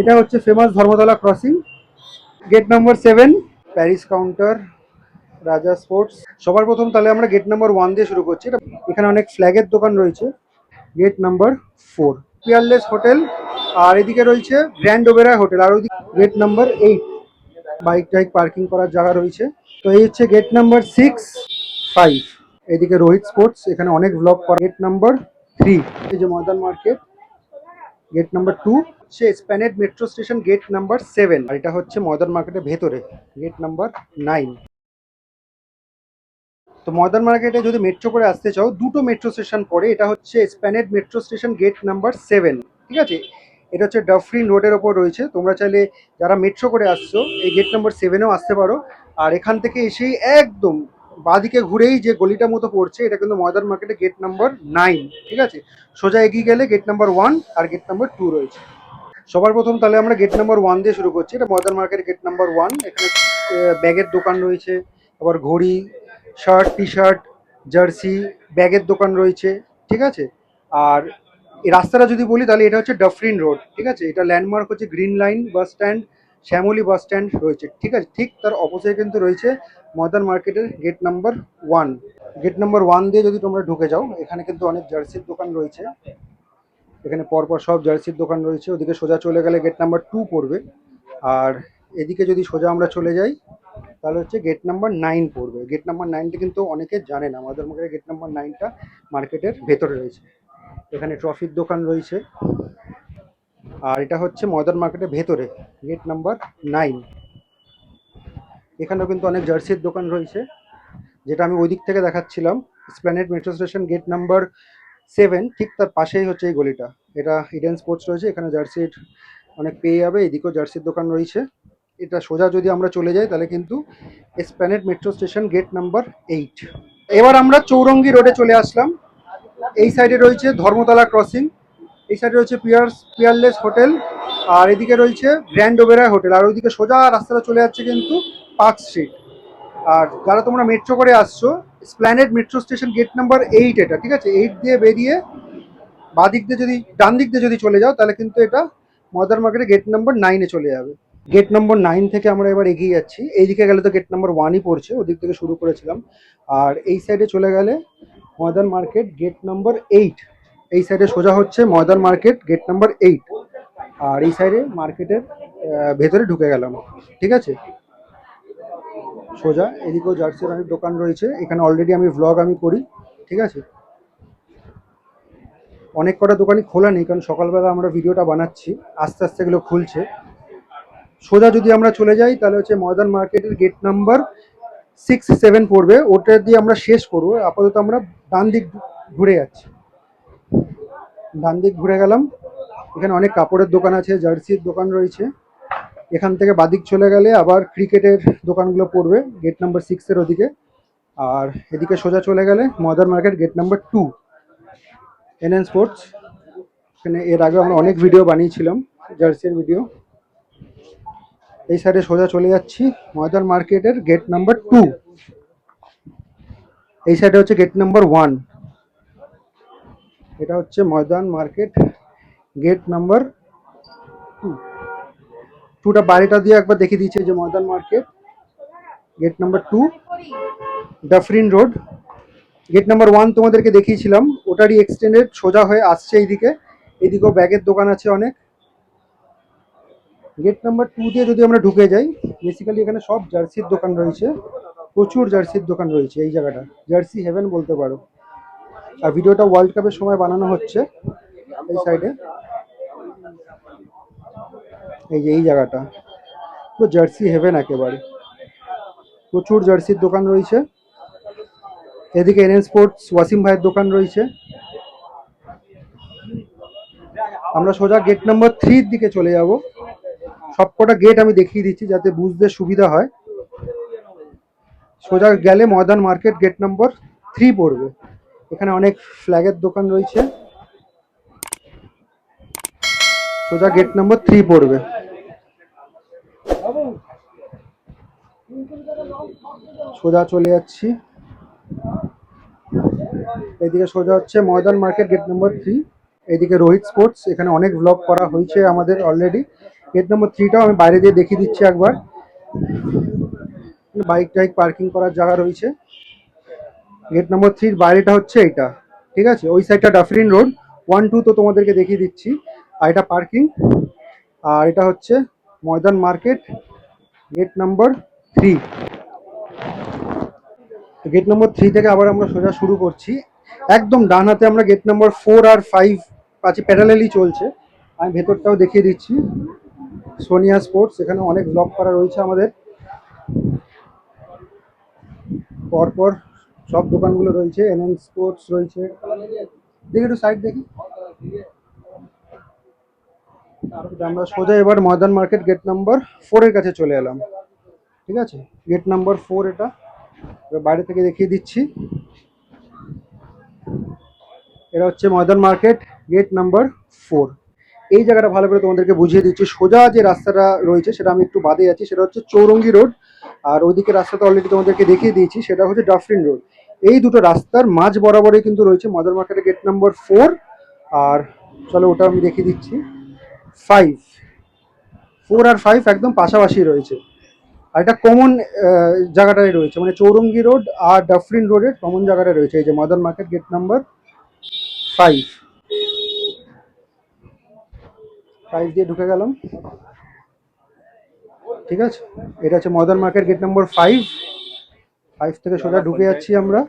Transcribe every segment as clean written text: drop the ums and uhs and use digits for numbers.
এটা হচ্ছে famous Dharmatala crossing, gate number 7, Paris counter, Raja Sports. সবার প্রথম তাহলে আমরা গেট নাম্বার 1 দিয়ে শুরু করছি। এখানে অনেক ফ্ল্যাগের দোকান রয়েছে। গেট নাম্বার 4 পিয়ারলেস হোটেল, আর এদিকে রয়েছে গ্র্যান্ড ওবেরা হোটেল, আর ওইদিকে গেট নাম্বার 8 বাইক টাইক পার্কিং করার জায়গা রয়েছে। তো এই হচ্ছে গেট নাম্বার 6, 5। এদিকে রোহিত স্পোর্টস, এখানে অনেক ব্লগ করা। গেট নাম্বার 3 এই যে ময়দান মার্কেট। গেট নাম্বার 2 হচ্ছে Esplanade metro station, gate number 7। আর এটা হচ্ছে ময়দান মার্কেটের ভেতরে, গেট নাম্বার 9। তো ময়দান মার্কেটে যদি মেট্রো করে আসতে চাও, দুটো মেট্রো স্টেশন পড়ে। এটা হচ্ছে Esplanade metro station, gate number 7, ঠিক আছে। এটা হচ্ছে ডাফরিন রোডের ওপর রয়েছে। তোমরা চাইলে যারা মেট্রো করে আসছো এই গেট নাম্বার 7-এও আসতে পারো। আর এখান থেকে এসেই একদম বাঁদিকে ঘুরেই যে গলিটার মতো পড়ছে, এটা কিন্তু ময়দান মার্কেটে গেট নাম্বার 9, ঠিক আছে। সোজা এগিয়ে গেলে গেট নাম্বার 1 আর গেট নাম্বার 2 রয়েছে। সবার প্রথম তাহলে আমরা গেট নাম্বার 1 দিয়ে শুরু করছি। এটা ময়দান মার্কেট গেট নাম্বার 1। এখানে ব্যাগের দোকান রয়েছে, আবার ঘড়ি, শার্ট, টি শার্ট, জার্সি, ব্যাগের দোকান রয়েছে, ঠিক আছে। আর এই রাস্তাটা যদি বলি তাহলে এটা হচ্ছে ডাফরিন রোড, ঠিক আছে। এটা ল্যান্ডমার্ক হচ্ছে green line bus stand, Shyamoli bus stand রয়েছে, ঠিক আছে। ঠিক তার অপোজিটে কিন্তু রয়েছে ময়দান মার্কেটের গেট নাম্বার 1। গেট নাম্বার 1 দিয়ে যদি তোমরা ঢুকে যাও, এখানে কিন্তু অনেক জার্সির দোকান রয়েছে। এখানে পরপর সব জার্সির দোকান রয়েছে। ওদিকে সোজা চলে গেলে গেট নাম্বার 2 পড়বে। আর এদিকে যদি সোজা আমরা চলে যাই তাহলে হচ্ছে গেট নাম্বার 9 পড়বে। গেট নাম্বার 9টা কিন্তু অনেকে জানে না, আমাদের মার্কেটে গেট নাম্বার 9টা মার্কেটের ভেতরে রয়েছে। এখানে ট্রফির দোকান রয়েছে। আর এটা হচ্ছে ময়দান মার্কেটের ভেতরে গেট নাম্বার 9। এখানেও কিন্তু অনেক জার্সির দোকান রয়েছে, যেটা আমি ওই দিক থেকে দেখাচ্ছিলাম। Esplanade metro station gate number 7, ঠিক তার পাশেই হচ্ছে এই গলিটা। এটা ইডেন স্পোর্টস রয়েছে, এখানে জার্সির অনেক পেয়ে যাবে। এদিকেও জার্সির দোকান রয়েছে। এটা সোজা যদি আমরা চলে যাই তাহলে কিন্তু Esplanade metro station gate number 8। এবার আমরা চৌরঙ্গি রোডে চলে আসলাম। এই সাইডে রয়েছে ধর্মতলা ক্রসিং, এই সাইডে রয়েছে পিয়ারলেস হোটেল, আর এদিকে রয়েছে গ্র্যান্ড ওবেরা হোটেল। আর ওইদিকে সোজা রাস্তাটা চলে যাচ্ছে কিন্তু পার্ক স্ট্রিট। আর যারা তোমরা মেট্রো করে আসছো, Esplanade metro station gate number 8 এটা, ঠিক আছে। 8 দিয়ে বেরিয়ে বাঁ দিক দিয়ে যদি ডান দিক দিয়ে যদি চলে যাও তাহলে কিন্তু এটা ময়দান মার্কেটে গেট নাম্বার 9-এ চলে যাবে। গেট নম্বর 9 থেকে আমরা এবার এগিয়ে যাচ্ছি। এইদিকে গেলে তো গেট নাম্বার 1ই পড়ছে, ওদিক থেকে শুরু করেছিলাম। আর এই সাইডে চলে গেলে ময়দান মার্কেট গেট নাম্বার 8। এই সাইডে সোজা হচ্ছে ময়দান মার্কেট গেট নাম্বার 8। আর এই সাইডে মার্কেটের ভেতরে ঢুকে গেলাম, ঠিক আছে। সোজা এদিকেও জার্সির অনেক দোকান রয়েছে। এখানে অলরেডি আমি ভ্লগ করি, ঠিক আছে। অনেক কটা দোকানই খোলা নেই, কারণ সকালবেলা আমরা ভিডিওটা বানাচ্ছি, আস্তে আস্তে এগুলো খুলছে। সোজা যদি আমরা চলে যাই তাহলে হচ্ছে ময়দান মার্কেটের গেট নাম্বার 6, 7 পড়বে। ওটা দিয়ে আমরা শেষ করবো। আপাতত আমরা ডান দিক ঘুরে যাচ্ছি। ডান দিক ঘুরে গেলাম। এখানে অনেক কাপড়ের দোকান আছে, জার্সির দোকান রয়েছে। এখান থেকে বাদিক চলে গেলে আবার ক্রিকেটের দোকানগুলো পড়বে গেট নাম্বার 6-এর ওদিকে। আর এদিকে সোজা চলে গেলে Maidan market gate number 2, NN sports. এখানে এর আগে আমরা অনেক ভিডিও বানিয়েছিলাম, জার্সির ভিডিও। এই সাইডে সোজা চলে যাচ্ছি ময়দান মার্কেটের গেট নাম্বার 2। এই সাইডে হচ্ছে গেট নাম্বার 1। এটা হচ্ছে ময়দান মার্কেট গেট নাম্বার 2টা বাড়িটা দিয়ে একবার দেখিয়ে দিচ্ছে যে Maidan market gate number 2, Dufferin road. Gate number 1 তোমাদেরকে দেখিয়েছিলাম, ওটারই এক্সটেন্ডেড সোজা হয়ে আসছে এইদিকে। এদিকেও ব্যাগের দোকান আছে অনেক। গেট নাম্বার 2 দিয়ে যদি আমরা ঢুকে যাই, বেসিক্যালি এখানে সব জার্সির দোকান রয়েছে, প্রচুর জার্সির দোকান রয়েছে। এই জায়গাটা জার্সি হেভেন বলতে পারো। আর ভিডিওটা ওয়ার্ল্ড কাপের সময় বানানো হচ্ছে। এই সাইডে এই যে এই জায়গাটা তো জার্সি হেভেন একেবারে, প্রচুর জার্সির দোকান রয়েছে। এদিকে এনএন স্পোর্টস ওয়াসিম ভাইয়ের দোকান রয়েছে। আমরা সোজা গেট নাম্বার 3-র দিকে চলে যাব। সবকটা গেট আমি দেখিয়ে দিচ্ছি যাতে বুঝতে সুবিধা হয়। সোজা গেলে ময়দান মার্কেট গেট নাম্বার 3 পড়বে। এখানে অনেক ফ্ল্যাগের দোকান রয়েছে। সোজা গেট নাম্বার 3 পড়বে। সোজা চলে যাচ্ছি। এদিকে সোজা হচ্ছে ময়দান মার্কেট গেট নাম্বার 3। এদিকে রোহিত স্পোর্টস, এখানে অনেক ব্লগ করা হয়েছে আমাদের অলরেডি। গেট নম্বর 3টাও আমি বাইরে দিয়ে দেখিয়ে দিচ্ছি একবার। বাইক টাইক পার্কিং করার জায়গা রয়েছে। গেট নম্বর 3 বাইরেটা হচ্ছে এইটা, ঠিক আছে। ওই সাইডটা ডাফরিন রোড, 1-2 তো তোমাদেরকে দেখিয়ে দিচ্ছি। আর এটা পার্কিং। আর এটা হচ্ছে Maidan market gate number 3। Gate number 3 থেকে আবার আমরা সোজা শুরু করছি। একদম ডান হাতে আমরা গেট নম্বর 4 আর 5 কাছে প্যারালালি চলছে। আমি ভেতরটাও দেখিয়ে দিচ্ছি। সোনিয়া স্পোর্টস, এখানে অনেক ব্লগ করা রয়েছে আমাদের। পরপর সব দোকানগুলো রয়েছে, এনএন স্পোর্টস রয়েছে। দেখি একটু সাইড দেখি। আমরা সোজা এবার ময়দান মার্কেট গেট নাম্বার 4-এর কাছে চলে এলাম, ঠিক আছে। গেট নাম্বার 4 এটা, বাইরে থেকে দেখিয়ে দিচ্ছি। এটা হচ্ছে ময়দান মার্কেট গেট নাম্বার 4। এই জায়গাটা ভালো করে তোমাদেরকে বুঝিয়ে দিচ্ছি। সোজা যে রাস্তাটা রয়েছে সেটা আমি একটু বাদে আছি, সেটা হচ্ছে চৌরঙ্গি রোড। আর ওইদিকে রাস্তাটা অলরেডি তোমাদেরকে দেখিয়ে দিয়েছি, সেটা হচ্ছে ডাফরিন রোড। এই দুটো রাস্তার মাঝ বরাবরই কিন্তু রয়েছে ময়দান মার্কেটের গেট নাম্বার 4। আর চলো ওটা আমি দেখিয়ে দিচ্ছি। 4 আর 5 একদম পাশাপাশি রয়েছে। আর এটা কমন জায়গাটায় রয়েছে, মানে চৌরঙ্গি রোড আর ডাফরিন রোডের কমন জায়গাটায় রয়েছে এই যে ময়দান মার্কেট গেট নাম্বার 5। 5 দিয়ে ঢুকে গেলাম, ঠিক আছে। এটা হচ্ছে ময়দান মার্কেট গেট নাম্বার 5। 5 থেকে সোজা ঢুকে যাচ্ছি আমরা।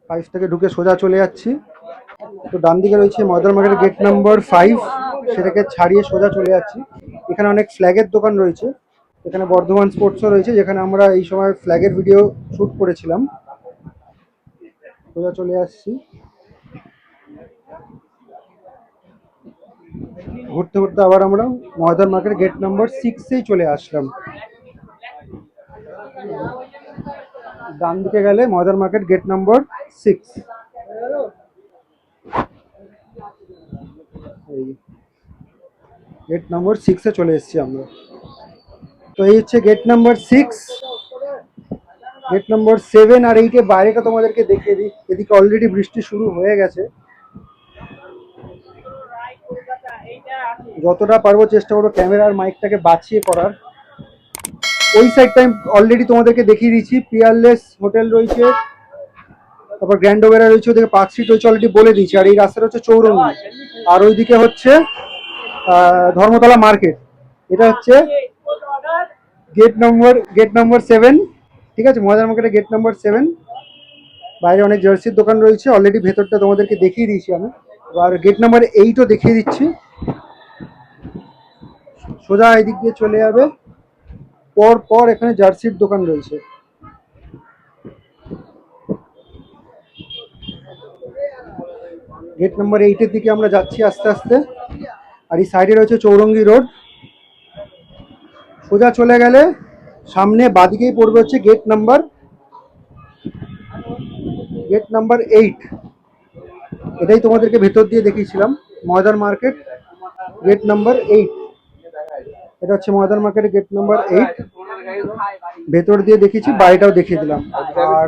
5 থেকে ঢুকে সোজা চলে যাচ্ছি। তো ডান দিকে রয়েছে ময়দান মার্কেট গেট নাম্বার 5, সেটাকে ছাড়িয়ে সোজা চলে যাচ্ছি। এখানে অনেক ফ্ল্যাগের দোকান রয়েছে। এখানে বর্ধমান স্পোর্টসও রয়েছে, যেখানে আমরা এই সময় ফ্ল্যাগের ভিডিও শ্যুট করেছিলাম। সোজা চলে আসছি। ঘুরতে ঘুরতে আবার আমরা ময়দান মার্কেট গেট নাম্বার 6-এই চলে আসলাম। ডান দিকে গেলে ময়দান মার্কেট গেট নাম্বার 6। এই গেট নাম্বার 6-এ চলে এসেছি আমরা। তো এই হচ্ছে গেট নাম্বার 6। গেট নাম্বার 7 আর 8 এর বাইরেটা তোমাদেরকে দেখিয়ে দিই। এদিকে অলরেডি বৃষ্টি শুরু হয়ে গেছে। যতটা পারবো চেষ্টা করবো ক্যামেরার মাইকটাকে বাঁচিয়ে করার। ওই সাইডটা আমি অলরেডি তোমাদেরকে দেখিয়ে দিচ্ছি। পিয়ারলেস হোটেল রয়েছে, তারপর গ্র্যান্ড ওবেরা রয়েছে, ওদিকে পার্ক স্ট্রিট রয়েছে, অলরেডি বলে দিচ্ছি। আর এই রাস্তাটা হচ্ছে চৌরঙ্গি, আর ওইদিকে হচ্ছে ধর্মতলা মার্কেট। এটা হচ্ছে গেট নাম্বার 7, ঠিক আছে। ময়দান মার্কেটে গেট নাম্বার 7। বাইরে অনেক জার্সির দোকান রয়েছে, অলরেডি ভেতরটা তোমাদেরকে দেখিয়ে দিয়েছি আমি। আর গেট নাম্বার 8ও দেখিয়ে দিচ্ছি। সোজা এদিক দিয়ে চলে যাবে, পর পর এখানে জার্সির দোকান রয়েছে। গেট নাম্বার 8-এর দিকে আমরা যাচ্ছি আস্তে আস্তে। আর এই সাইডে রয়েছে চৌরঙ্গি রোড। সোজা চলে গেলে সামনে বাদিকেই পড়বে হচ্ছে গেট নাম্বার 8। এটাই তোমাদেরকে ভেতর দিয়ে দেখিয়েছিলাম, ময়দান মার্কেট গেট নাম্বার 8। এটা হচ্ছে ময়দান মার্কেটের গেট নাম্বার 8। ভেতর দিয়ে দেখিয়েছি, বাড়িটাও দেখিয়ে দিলাম। আর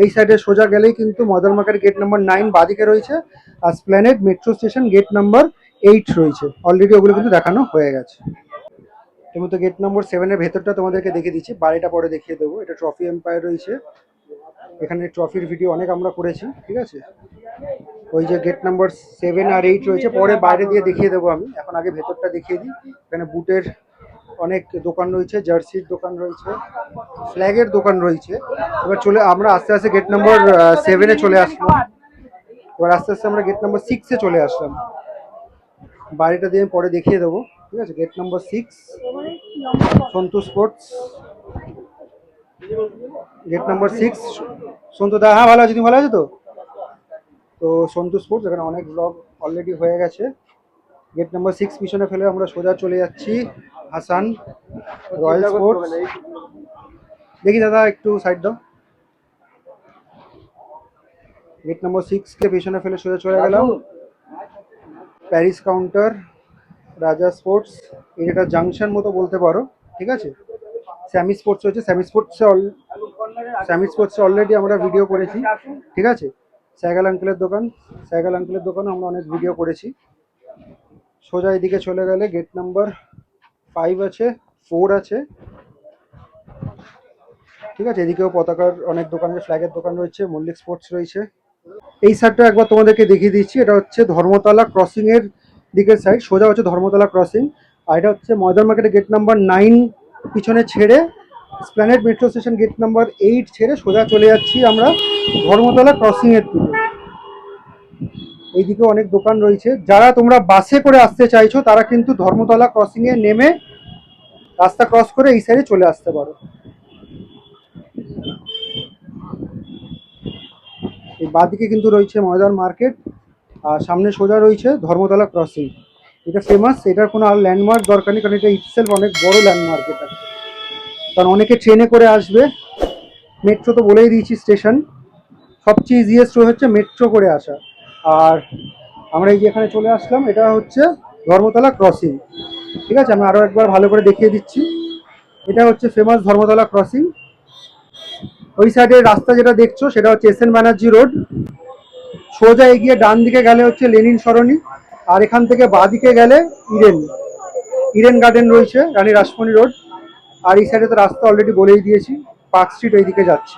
এই সাইডে সোজা গেলেই কিন্তু ময়দান মার্কেট গেট নাম্বার 9 বাদিকে রয়েছে। আর Esplanade metro station gate number 8 রয়েছে, অলরেডি ওগুলো কিন্তু দেখানো হয়ে গেছে। তুমি তো গেট নম্বর 7-এর ভেতরটা তোমাদেরকে দেখিয়ে দিচ্ছি, বাড়িটা পরে দেখিয়ে দেবো। এটা ট্রফি এম্পায়ার রয়েছে, এখানে ট্রফির ভিডিও অনেক আমরা করেছি, ঠিক আছে। ওই যে গেট নাম্বার 7 আর 8 রয়েছে, পরে বাইরে দিয়ে দেখিয়ে দেবো আমি। এখন আগে ভেতরটা দেখিয়ে দিই। এখানে বুটের অনেক দোকান রয়েছে, জার্সির দোকান রয়েছে, ফ্ল্যাগের দোকান রয়েছে। এবার আমরা আস্তে আস্তে গেট নাম্বার 7-এ চলে আসলাম। এবার আস্তে আস্তে আমরা গেট নাম্বার 6-এ চলে আসলাম। বাড়িটা দিয়ে পরে দেখিয়ে দেবো, ঠিক আছে। Gate number 6 Santu sports, gate number 6 Santu দা। হ্যাঁ ভালো আছি, তুমি ভালো আছো তো? তো সন্তু স্পোর্টস, এখানে অনেক ব্লগ অলরেডি হয়ে গেছে। গেট নাম্বার 6 পিছনে ফেলে আমরা সোজা চলে যাচ্ছি হাসান রয়্যাল স্পোর্টস। দেখি দাদা একটু সাইড দাও। গেট নাম্বার 6-কে পিছনে ফেলে সোজা চলে গেলাম প্যারিস কাউন্টার রাজা স্পোর্টস। এটা জাংশন মতো বলতে পারো, ঠিক আছে। স্যামি স্পোর্টস হচ্ছে, স্যামি স্পোর্টসে অলরেডি আমরা ভিডিও করেছি, ঠিক আছে। সাইকেল আঙ্কেলের দোকান, সাইকেল আঙ্কেলের দোকানে আমরা অনেক ভিডিও করেছি। সোজা এদিকে চলে গেলে গেট নাম্বার 5 আছে, 4 আছে, ঠিক আছে। এদিকেও পতাকার অনেক দোকানের ফ্ল্যাগের দোকান রয়েছে, মল্লিক স্পোর্টস রয়েছে। এই সাইডটা একবার তোমাদেরকে দেখিয়ে দিচ্ছি, এটা হচ্ছে ধর্মতলা ক্রসিং এর দিকের সাইড, সোজা হচ্ছে ধর্মতলা ক্রসিং। আর এটা হচ্ছে ময়দান মার্কেটের গেট নাম্বার 9 পিছনে ছেড়ে, Esplanade metro station gate number 8 ছেড়ে সোজা চলে যাচ্ছি আমরা ধর্মতলা ক্রসিং এর দিকে। এইদিকে অনেক দোকান রয়েছে। যারা তোমরা বাসে করে আসতে চাইছো তারা কিন্তু ধর্মতলা ক্রসিং এ নেমে রাস্তা ক্রস করে এই সাইডে চলে আসতে পারো। এই বাঁদিকে কিন্তু রয়েছে ময়দান মার্কেট, আর সামনে সোজা রয়েছে ধর্মতলা ক্রসিং। এটা ফেমাস, এটার কোনো আর ল্যান্ডমার্ক দরকার নেই, কারণ এটা ইটসেলফ অনেক বড় ল্যান্ডমার্ক এটা। কারণ অনেকে ট্রেনে করে আসবে, মেট্রো তো বলেই দিয়েছি স্টেশন, সবচেয়ে ইজিয়েস্ট হচ্ছে মেট্রো করে আসা। আর আমরা এই যে এখানে চলে আসলাম, এটা হচ্ছে ধর্মতলা ক্রসিং, ঠিক আছে। আমি আরও একবার ভালো করে দেখিয়ে দিচ্ছি। এটা হচ্ছে ফেমাস ধর্মতলা ক্রসিং। ওই সাইডের রাস্তা যেটা দেখছো সেটা হচ্ছে এস এন ব্যানার্জি রোড। সোজা এগিয়ে ডান দিকে গেলে হচ্ছে লেনিন সরণি, আর এখান থেকে বাঁ দিকে গেলে ইডেন ইডেন গার্ডেন রয়েছে, রানী রাসমণি রোড। আর এই সাইডে তো রাস্তা অলরেডি বলেই দিয়েছি, পার্ক স্ট্রিট ওই দিকে যাচ্ছি।